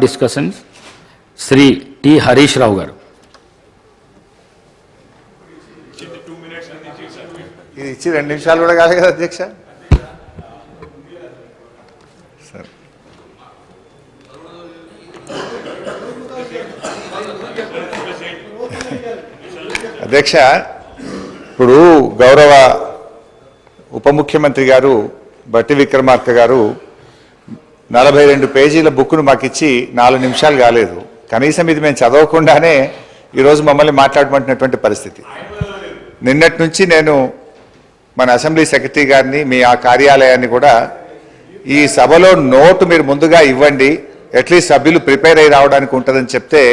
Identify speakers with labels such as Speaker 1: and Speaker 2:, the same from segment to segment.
Speaker 1: Discussions Shri T Harish Rao గారు.
Speaker 2: ఇది ఇచ్చి 2 నిమిషాలు కూడా కాదు కదా అధ్యక్ష. సరే అధ్యక్ష, ఇప్పుడు గౌరవ ఉప ముఖ్యమంత్రి గారు బట్టి విక్రమార్క గారు 42 పేజీల బుక్ను మాకు ఇచ్చి 4 నిమిషాలు కాలేదు. కనీసం ఇది మేము చదవకుండానే ఈరోజు మమ్మల్ని మాట్లాడమంటున్నటువంటి పరిస్థితి. నిన్నటి నుంచి నేను మన అసెంబ్లీ సెక్రటరీ గారిని, మీ ఆ కార్యాలయాన్ని కూడా ఈ సభలో నోటు మీరు ముందుగా ఇవ్వండి, అట్లీస్ట్ సభ్యులు ప్రిపేర్ అయ్యి రావడానికి ఉంటుందని చెప్తే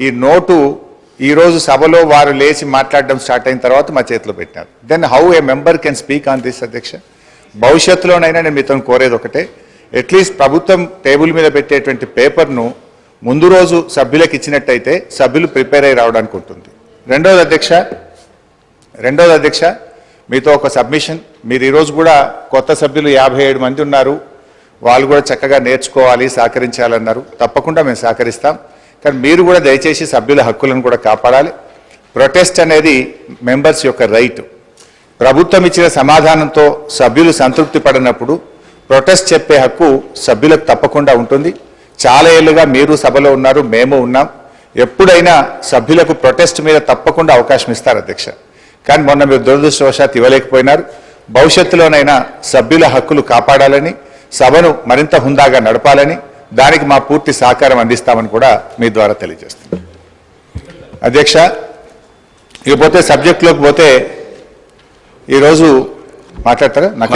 Speaker 2: ఈ నోటు ఈరోజు సభలో వారు లేచి మాట్లాడడం స్టార్ట్ అయిన తర్వాత మా చేతిలో పెట్టినారు. Then how a member can speak on this అధ్యక్ష? భవిష్యత్తులోనైనా నేను మీతో కోరేది ఒకటే, అట్లీస్ట్ ప్రభుత్వం టేబుల్ మీద పెట్టేటువంటి పేపర్ను ముందు రోజు సభ్యులకు ఇచ్చినట్టయితే సభ్యులు ప్రిపేర్ అయ్యి రావడానికి ఉంటుంది. రెండోది అధ్యక్ష, మీతో ఒక సబ్మిషన్. మీరు ఈరోజు కూడా కొత్త సభ్యులు 57 మంది ఉన్నారు, వాళ్ళు కూడా చక్కగా నేర్చుకోవాలి, సహకరించాలన్నారు. తప్పకుండా మేము సహకరిస్తాం. కానీ మీరు కూడా దయచేసి సభ్యుల హక్కులను కూడా కాపాడాలి. ప్రొటెస్ట్ అనేది మెంబర్స్ యొక్క రైట్. ప్రభుత్వం ఇచ్చిన సమాధానంతో సభ్యులు సంతృప్తి పడినప్పుడు ప్రొటెస్ట్ చెప్పే హక్కు సభ్యులకు తప్పకుండా ఉంటుంది. చాలా ఏళ్ళుగా మీరు సభలో ఉన్నారు, మేము ఉన్నాం. ఎప్పుడైనా సభ్యులకు ప్రొటెస్ట్ మీద తప్పకుండా అవకాశం ఇస్తారు అధ్యక్ష. కానీ మొన్న మీరు దురదృష్టవశాత్తు ఇవ్వలేకపోయినారు. భవిష్యత్తులోనైనా సభ్యుల హక్కులు కాపాడాలని, సభను మరింత హుందాగా నడపాలని, దానికి మా పూర్తి సహకారం అందిస్తామని కూడా మీ ద్వారా తెలియజేస్తాం అధ్యక్ష. ఇకపోతే సబ్జెక్టులోకి పోతే ఈరోజు మాట్లాడతారా? నాకు